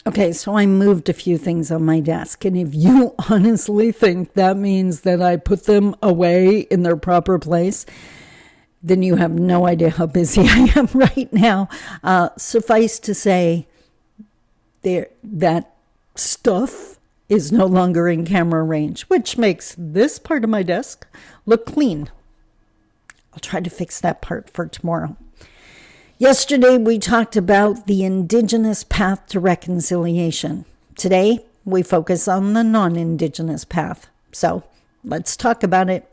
Okay, so I moved a few things on my desk, and if you honestly think that means that I put them away in their proper place, then you have no idea how busy I am right now. Suffice to say, that stuff is no longer in camera range, which makes this part of my desk look clean. I'll try to fix that part for tomorrow. Yesterday, we talked about the Indigenous path to reconciliation. Today, we focus on the non-Indigenous path. So, let's talk about it.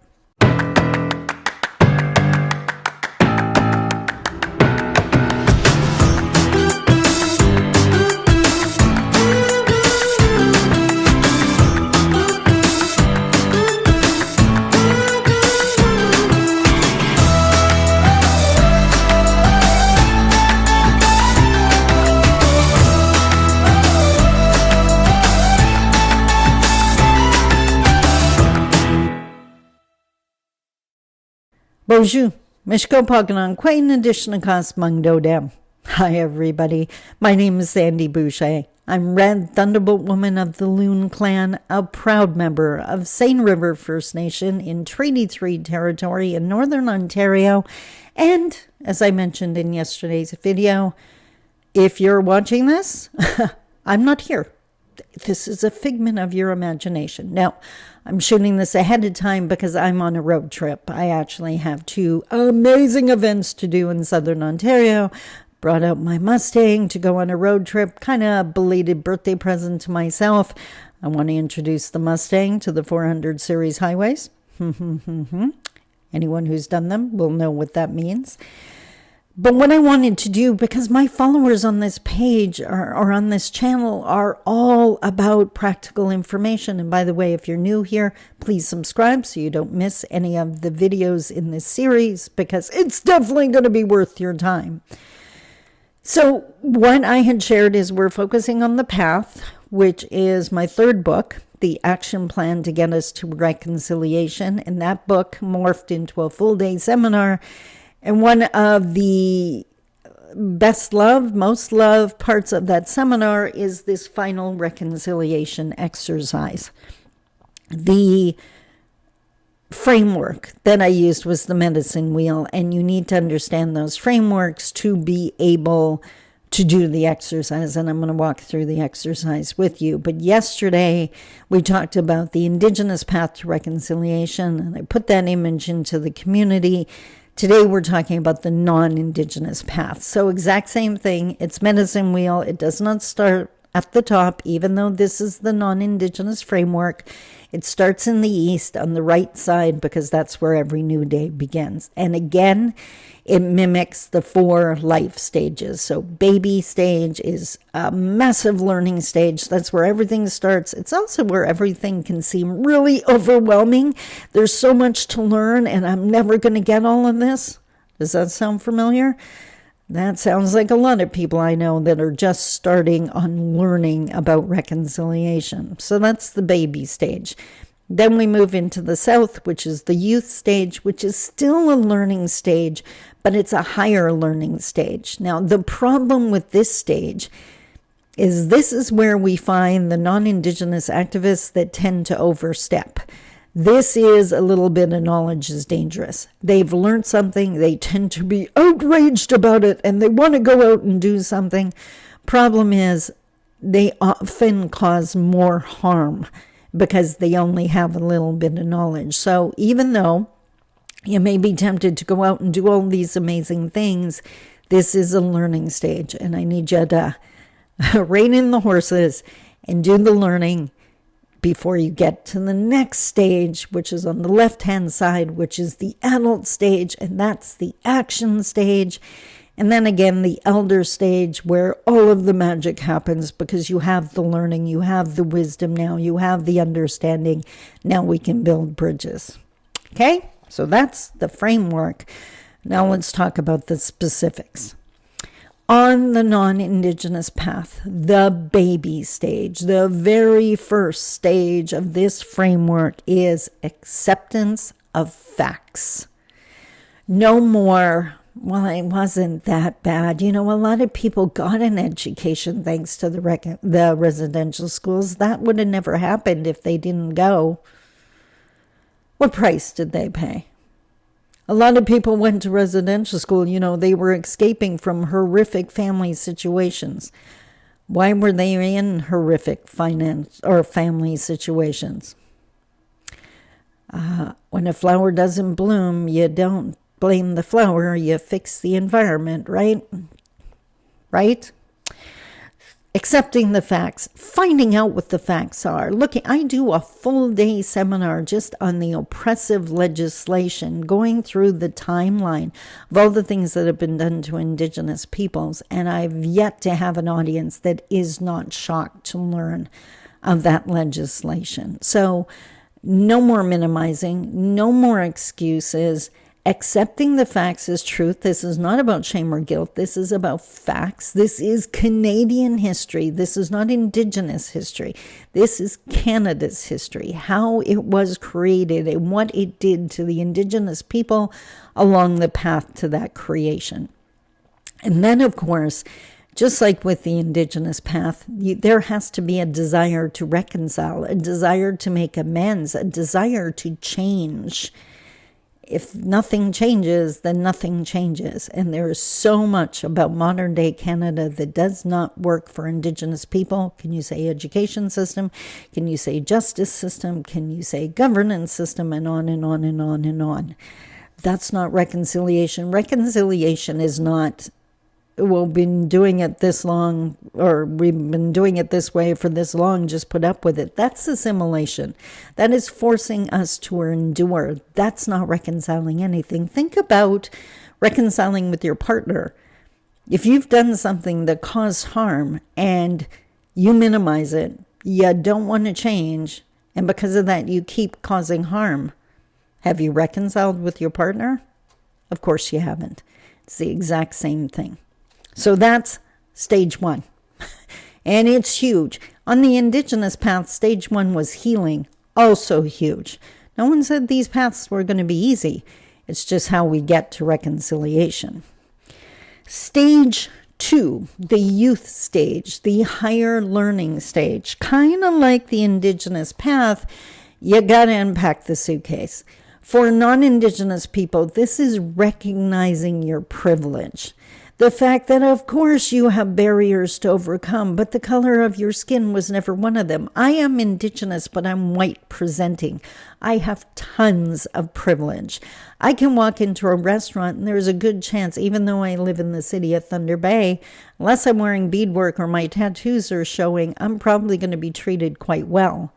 Bonjour, Mishko Paganan, Quain Edition of Cosmungdo Dem. Hi, everybody. My name is Sandy Boucher. I'm Red Thunderbolt Woman of the Loon Clan, a proud member of Seine River First Nation in Treaty 3 territory in Northern Ontario. And, as I mentioned in yesterday's video, if you're watching this, I'm not here. This is a figment of your imagination. Now, I'm shooting this ahead of time because I'm on a road trip. I actually have 2 amazing events to do in Southern Ontario. Brought out my Mustang to go on a road trip, kind of a belated birthday present to myself. I want to introduce the Mustang to the 400 series highways. Anyone who's done them will know what that means. But what I wanted to do, because my followers on this page or on this channel are all about practical information. And by the way, if you're new here, please subscribe so you don't miss any of the videos in this series, because it's definitely going to be worth your time. So what I had shared is we're focusing on the path, which is my 3rd book, The Action Plan to Get Us to Reconciliation. And that book morphed into a full-day seminar. And one of the most loved parts of that seminar is this final reconciliation exercise. The framework that I used was the medicine wheel, and you need to understand those frameworks to be able to do the exercise, and I'm going to walk through the exercise with you. But yesterday, we talked about the Indigenous path to reconciliation, and I put that image into the community. Today, we're talking about the non-Indigenous path. So exact same thing. It's medicine wheel. It does not start at the top, even though this is the non-Indigenous framework. It starts in the east on the right side because that's where every new day begins. And again, it mimics the 4 life stages. So baby stage is a massive learning stage. That's where everything starts. It's also where everything can seem really overwhelming. There's so much to learn, and I'm never going to get all of this. Does that sound familiar? That sounds like a lot of people I know that are just starting on learning about reconciliation. So that's the baby stage. Then we move into the south, which is the youth stage, which is still a learning stage, but it's a higher learning stage. Now, the problem with this stage is this is where we find the non-Indigenous activists that tend to overstep. This is a little bit of knowledge is dangerous. They've learned something, they tend to be outraged about it, and they want to go out and do something. Problem is, they often cause more harm because they only have a little bit of knowledge. So even though you may be tempted to go out and do all these amazing things, this is a learning stage, and I need you to rein in the horses and do the learning before you get to the next stage, which is on the left-hand side, which is the adult stage, and that's the action stage. And then again, the elder stage, where all of the magic happens because you have the learning, you have the wisdom now, you have the understanding. Now we can build bridges. Okay, so that's the framework. Now let's talk about the specifics. On the non-Indigenous path, the baby stage, the very first stage of this framework is acceptance of facts. No more Well, it wasn't that bad. You know, a lot of people got an education thanks to the residential schools. That would have never happened if they didn't go. What price did they pay? A lot of people went to residential school. You know, they were escaping from horrific family situations. Why were they in horrific finance or family situations? When a flower doesn't bloom, you don't blame the flower, you fix the environment, right? Right? Accepting the facts, finding out what the facts are. I do a full day seminar just on the oppressive legislation, going through the timeline of all the things that have been done to Indigenous peoples, and I've yet to have an audience that is not shocked to learn of that legislation. So no more minimizing, no more excuses. Accepting the facts as truth. This is not about shame or guilt. This is about facts. This is Canadian history. This is not Indigenous history. This is Canada's history, how it was created and what it did to the Indigenous people along the path to that creation. And then, of course, just like with the Indigenous path, there has to be a desire to reconcile, a desire to make amends, a desire to change. If nothing changes, then nothing changes. And there is so much about modern day Canada that does not work for Indigenous people. Can you say education system? Can you say justice system? Can you say governance system? And on and on and on and on. That's not reconciliation. Reconciliation is not, we've been doing it this long, or we've been doing it this way for this long, just put up with it. That's assimilation. That is forcing us to endure. That's not reconciling anything. Think about reconciling with your partner. If you've done something that caused harm and you minimize it, you don't want to change, and because of that you keep causing harm, have you reconciled with your partner? Of course you haven't. It's the exact same thing. So that's stage one. And it's huge. On the Indigenous path, stage one was healing, also huge. No one said these paths were going to be easy. It's just how we get to reconciliation. Stage two, the youth stage, the higher learning stage. Kind of like the Indigenous path, you got to unpack the suitcase. For non-Indigenous people, this is recognizing your privilege. The fact that, of course, you have barriers to overcome, but the color of your skin was never one of them. I am Indigenous, but I'm white presenting. I have tons of privilege. I can walk into a restaurant and there's a good chance, even though I live in the city of Thunder Bay, unless I'm wearing beadwork or my tattoos are showing, I'm probably going to be treated quite well.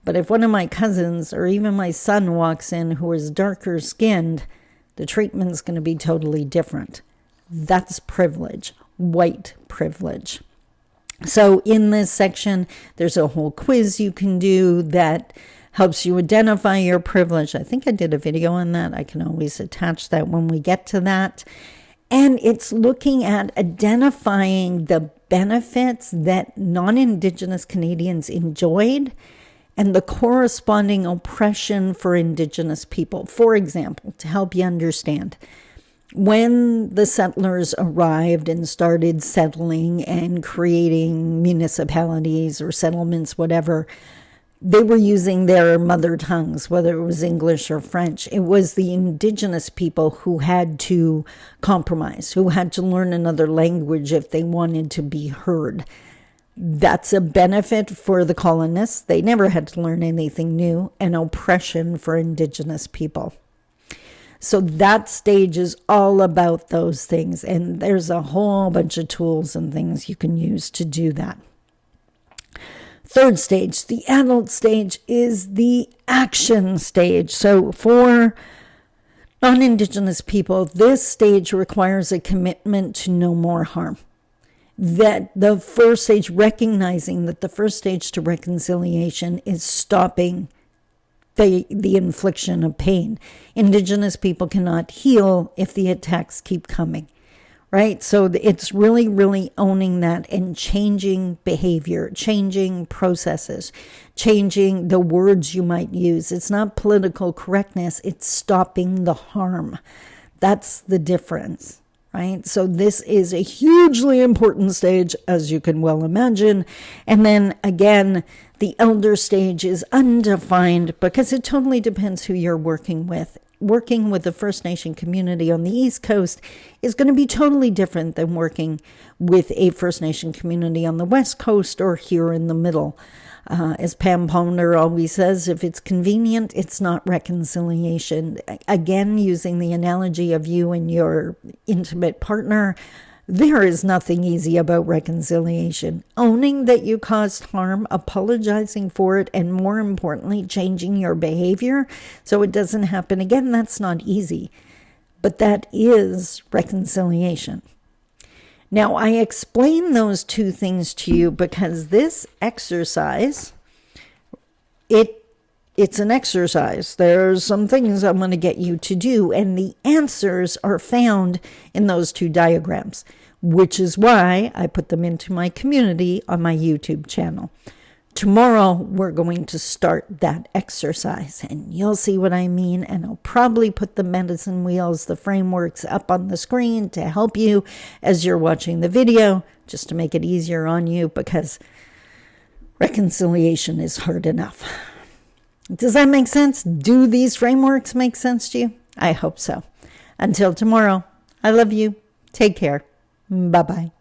But if one of my cousins or even my son walks in who is darker skinned, the treatment's going to be totally different. That's privilege, white privilege. So in this section, there's a whole quiz you can do that helps you identify your privilege. I think I did a video on that. I can always attach that when we get to that. And it's looking at identifying the benefits that non-Indigenous Canadians enjoyed and the corresponding oppression for Indigenous people. For example, to help you understand, when the settlers arrived and started settling and creating municipalities or settlements, whatever, they were using their mother tongues, whether it was English or French. It was the Indigenous people who had to compromise, who had to learn another language if they wanted to be heard. That's a benefit for the colonists. They never had to learn anything new, and oppression for Indigenous people. So that stage is all about those things. And there's a whole bunch of tools and things you can use to do that. Third stage, the adult stage, is the action stage. So for non-Indigenous people, this stage requires a commitment to no more harm. That the first stage, recognizing that the first stage to reconciliation is stopping the infliction of pain. Indigenous people cannot heal if the attacks keep coming, right? So it's really, really owning that and changing behavior, changing processes, changing the words you might use. It's not political correctness. It's stopping the harm. That's the difference, right? So this is a hugely important stage, as you can well imagine. And then again, the elder stage is undefined because it totally depends who you're working with. Working with the First Nation community on the East Coast is going to be totally different than working with a First Nation community on the West Coast or here in the middle. As Pam Ponder always says, if it's convenient, it's not reconciliation. Again, using the analogy of you and your intimate partner, there is nothing easy about reconciliation. Owning that you caused harm, apologizing for it, and more importantly, changing your behavior so it doesn't happen again, that's not easy. But that is reconciliation. Now, I explain those two things to you because this exercise, it's an exercise. There's some things I'm going to get you to do, and the answers are found in those two diagrams, which is why I put them into my community on my YouTube channel. Tomorrow, we're going to start that exercise, and you'll see what I mean, and I'll probably put the medicine wheels, the frameworks up on the screen to help you as you're watching the video, just to make it easier on you, because reconciliation is hard enough. Does that make sense? Do these frameworks make sense to you? I hope so. Until tomorrow, I love you. Take care. Bye-bye.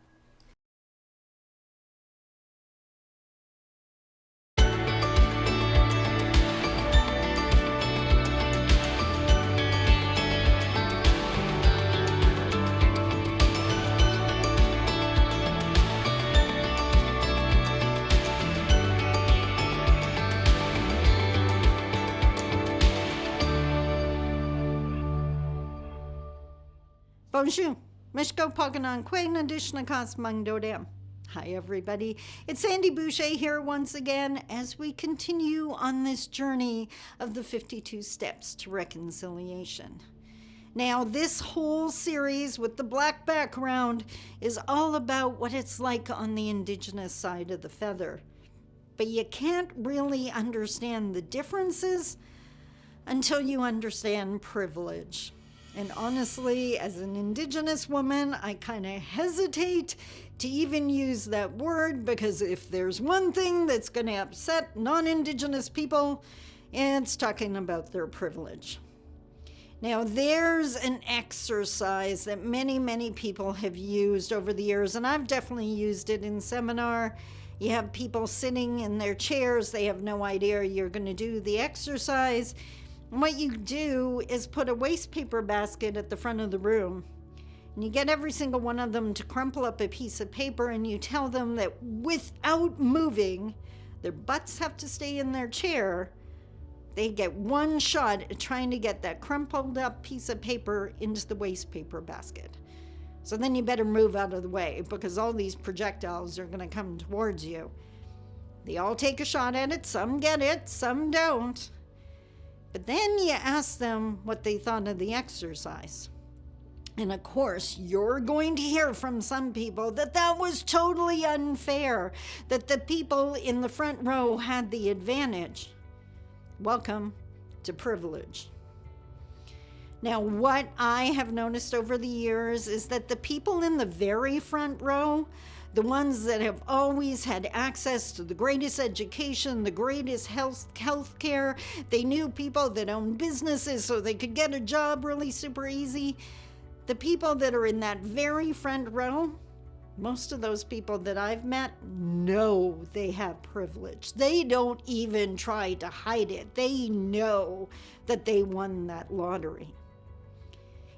Bonjour. Mishko Poganon Quain Adishnakas Mangdodem. Hi, everybody. It's Sandy Boucher here once again as we continue on this journey of the 52 steps to reconciliation. Now, this whole series with the black background is all about what it's like on the Indigenous side of the feather. But you can't really understand the differences until you understand privilege. And honestly, as an Indigenous woman, I kind of hesitate to even use that word because if there's one thing that's going to upset non-Indigenous people, it's talking about their privilege. Now, there's an exercise that many people have used over the years, and I've definitely used it in seminar. You have people sitting in their chairs. They have no idea you're going to do the exercise. And what you do is put a waste paper basket at the front of the room, and you get every single one of them to crumple up a piece of paper, and you tell them that without moving, their butts have to stay in their chair. They get one shot at trying to get that crumpled up piece of paper into the waste paper basket. So then you better move out of the way because all these projectiles are going to come towards you. They all take a shot at it. Some get it, some don't. But then you ask them what they thought of the exercise. And of course, you're going to hear from some people that that was totally unfair, that the people in the front row had the advantage. Welcome to privilege. Now, what I have noticed over the years is that the people in the very front row, the ones that have always had access to the greatest education, the greatest health care, they knew people that owned businesses so they could get a job really super easy. The people that are in that very front row, most of those people that I've met know they have privilege. They don't even try to hide it. They know that they won that lottery.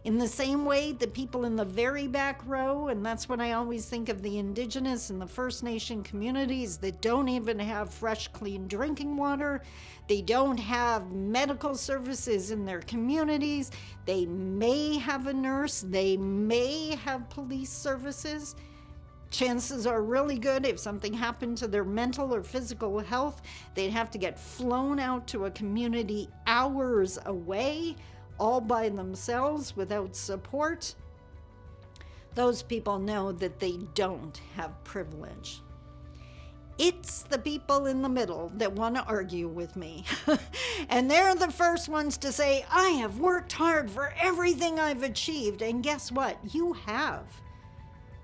In the same way, the people in the very back row, and that's what I always think of the Indigenous and the First Nation communities that don't even have fresh, clean drinking water. They don't have medical services in their communities. They may have a nurse. They may have police services. Chances are really good if something happened to their mental or physical health, they'd have to get flown out to a community hours away, all by themselves without support. Those people know that they don't have privilege. It's the people in the middle that want to argue with me. And they're the first ones to say, I have worked hard for everything I've achieved. And guess what? You have.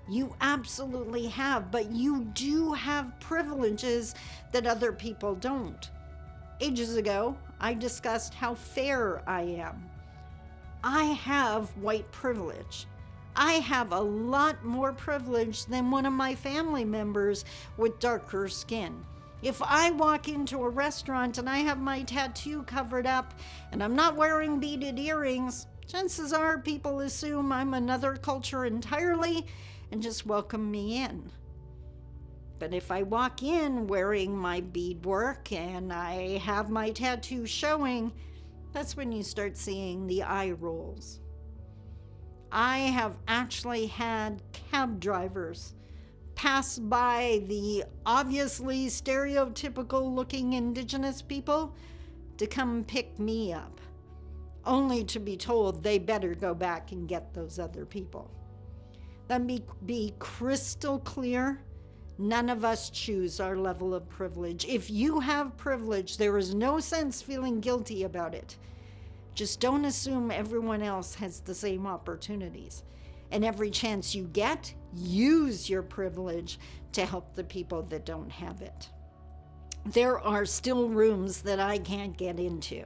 You absolutely have. But you do have privileges that other people don't. Ages ago, I discussed how fair I am. I have white privilege. I have a lot more privilege than one of my family members with darker skin. If I walk into a restaurant and I have my tattoo covered up and I'm not wearing beaded earrings, chances are people assume I'm another culture entirely and just welcome me in. But if I walk in wearing my beadwork and I have my tattoo showing, that's when you start seeing the eye rolls. I have actually had cab drivers pass by the obviously stereotypical looking Indigenous people to come pick me up, only to be told they better go back and get those other people. Let me be crystal clear. None of us choose our level of privilege. If you have privilege, there is no sense feeling guilty about it. Just don't assume everyone else has the same opportunities. And every chance you get, use your privilege to help the people that don't have it. There are still rooms that I can't get into.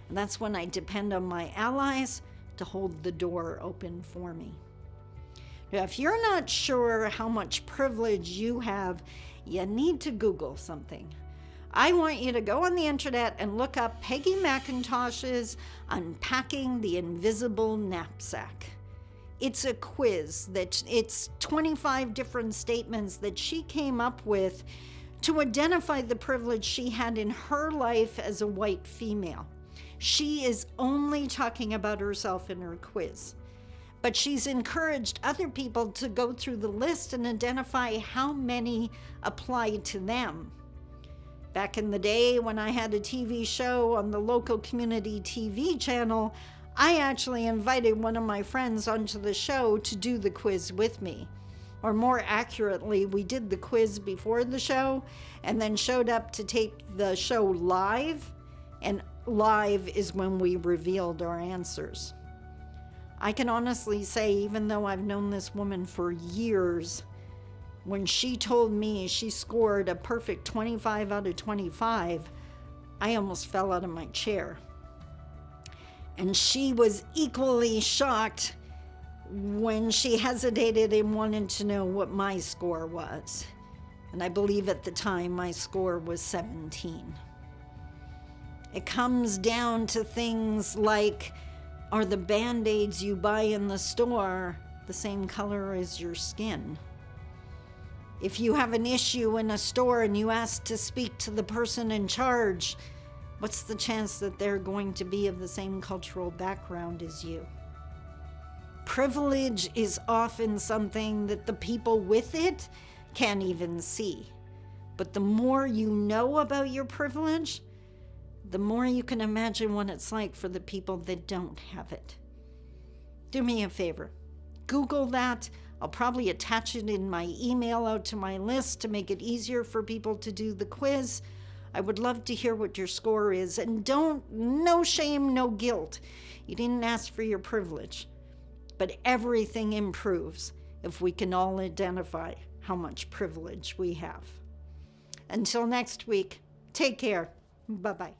And that's when I depend on my allies to hold the door open for me. Now, if you're not sure how much privilege you have, you need to Google something. I want you to go on the internet and look up Peggy McIntosh's Unpacking the Invisible Knapsack. It's a quiz it's 25 different statements that she came up with to identify the privilege she had in her life as a white female. She is only talking about herself in her quiz, but she's encouraged other people to go through the list and identify how many apply to them. Back in the day when I had a TV show on the local community TV channel, I actually invited one of my friends onto the show to do the quiz with me. Or more accurately, we did the quiz before the show and then showed up to tape the show live. And live is when we revealed our answers. I can honestly say, even though I've known this woman for years, when she told me she scored a perfect 25 out of 25, I almost fell out of my chair. And she was equally shocked when she hesitated and wanted to know what my score was. And I believe at the time my score was 17. It comes down to things like, are the Band-Aids you buy in the store the same color as your skin? If you have an issue in a store and you ask to speak to the person in charge, what's the chance that they're going to be of the same cultural background as you? Privilege is often something that the people with it can't even see. But the more you know about your privilege, the more you can imagine what it's like for the people that don't have it. Do me a favor. Google that. I'll probably attach it in my email out to my list to make it easier for people to do the quiz. I would love to hear what your score is. And no shame, no guilt. You didn't ask for your privilege. But everything improves if we can all identify how much privilege we have. Until next week, take care. Bye-bye.